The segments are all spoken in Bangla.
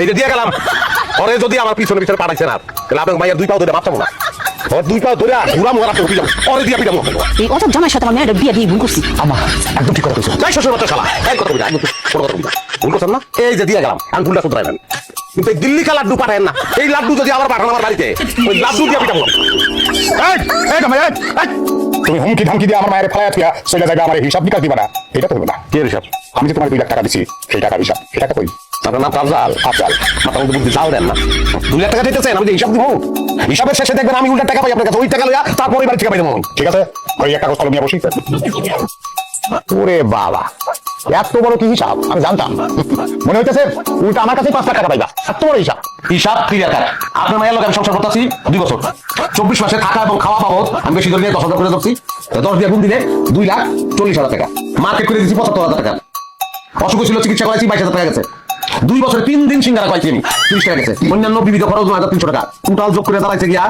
এই যে দিয়ে গেলাম পরে যদি আমার পিছনে পিছনে পাঠাইছে না তাহলে আপনার মায়ের 2 পাও ধরে মাপতাম না ওর 2 পাও ধরে ঘুরা মোড়া তো উঠে যাবো পরে দিয়ে পিটাবো এই অসব জামাইয়ের সাথে আমার মেয়েটা বিয়ে দিয়ে ভুল করছি। আমা একদম ঠিক কথা কইছো তাই শ্বশুর বাচ্চা শালা এক কথা বলি একদম কোনো কথা বলি না ভুল করছেন না এই যে দিয়ে গেলাম আমি ভুলটা শুধরাইবেন কিন্তু এই দিল্লি কা লাড্ডু পাঠায়েন না এই লাড্ডু যদি আবার পাঠান আমার বাড়িতে ওই লাড্ডু দিয়ে পিটাবো এই জামাই তুমি হুমকি ধামকি দিয়ে আমার মায়ের ফেলায় দিয়া চলে যাবে আমার হিসাব নিকাশ দিবা না এটা তো হলো না কে হিসাব আমি যে তোমার 2 লাখ টাকা দিছি সেই টাকার হিসাব এটা কই আপনার নাম আফজাল আফজাল মাথা মধ্যে বুদ্ধি যাও দেন না 2 লাখ টাকা দিতেছেন আমি যে হিসাব দিব হিসাবের শেষে দেখবেন আমি উল্টা টাকা পাই আপনার কাছে ওই টাকা লইয়া তারপরে বাড়ি থেকে পাই দেবো ঠিক আছে ওই একটা কাগজ কলম নিয়ে বসি ওরে বাবা এত বড় কি হিসাব আমি জানতাম মনে হইতেছে উল্টা আমার কাছে 5 লাখ টাকা পাইবা এত বড় হিসাব হিসাব ক্লিয়ার করে আপনার মায়ের লোক আমি সংসার করতেছি 2 বছর 24 মাসে থাকা এবং খাওয়া পাবো আমি বেশি ধরে 10,000 করে ধরছি 10 দিয়ে গুণ দিলে 2,40,000 টাকা মার্কেট করে দিচ্ছি 75,000 টাকা অসুখ ছিল চিকিৎসা করাইছি 22,000 টাকা গেছে 2 বছরে 3 দিন সিঙ্গারা খাইছি আমি 30 টাকা গেছে অন্যান্য বিবিধ খরচ 9,300 টাকা টোটাল যোগ করে দাঁড়াইছে গিয়া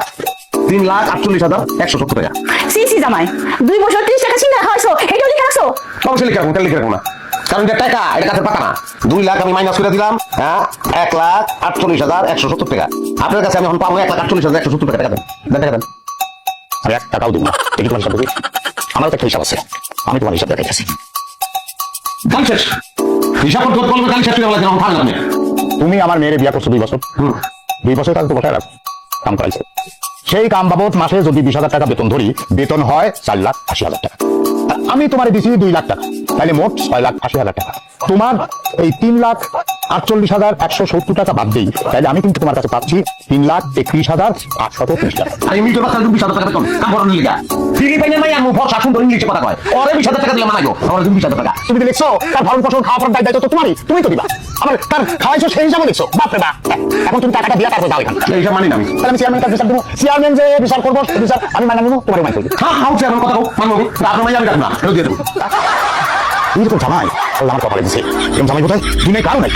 3,48,170 টাকা সি সি জামাই 2 বছর 30 টাকা চিন্তা খাইছো এটাও লিখে রাখছো অবশ্যই লিখে রাখুন লিখে রাখুন না কারণ এটা টাকা এটা কাছে পাকা না 2 লাখ আমি মাইনাস করে দিলাম হ্যাঁ 1,48,170 টাকা আপনার কাছে আমি এখন পাবো 1,48,170 টাকা দেন টাকা দেন আমি 1 টাকাও দিব না দেখি তোমার হিসাব দেখি আমার তো একটা হিসাব আছে আমি তোমার হিসাব দেখাইতেছি গান শেষ হিসাব করতে বলবে গান শেষ করে বলা যেমন থাকলাম তুমি আমার মেয়ের বিয়ে করছো 2 বছর 2 বছর তাহলে তো বসায় রাখো কাম করাইছে সেই কাম বাবদ মাসে যদি 20,000 টাকা বেতন ধরি বেতন হয় 4,80,000 টাকা আর আমি তোমার দিছি 2 লাখ টাকা তাহলে মোট 6,80,000 টাকা তোমার এই 3,48,170 টাকা বাদ দিই তাহলে আমি কিন্তু তোমার কাছে পাচ্ছি 3,31,830 টাকা আমি মিটার বাচ্চা 20,000 টাকা বেতন কাম করার লিগা ফিলিপাইনের মাইয়া মু ফর শাসন ধরে ইংলিশে কথা কয় ওরে 20,000 টাকা দিলে মানাইও আমার 20,000 টাকা তুমি দেখছো তার ভরণ পোষণ খাওয়া পড়ার দায়িত্ব তো তুমি তো দিবা আমার তার খাওয়াইছো সেই হিসাবে দেখছো বাপরে বাপ এখন তুমি টাকাটা দিয়া তারপর দাও এখানে এই হিসাব মানি না আমি তাহলে আমি চেয়ারম্যান কাছে বিচার দেবো চেয়ারম্যান যে বিচার করবো বিচার আমি মানা নেবো তোমার মাইন করবো হ্যাঁ হাউস এমন কথা মানবো আপনার মাইয়া আমি রাখবো না দিয়ে দেবো তুমি যখন জামাই আল্লাহ আমার কপালে দিছে এরকম জামাই কোথায় দুনিয়ায় কারো নাই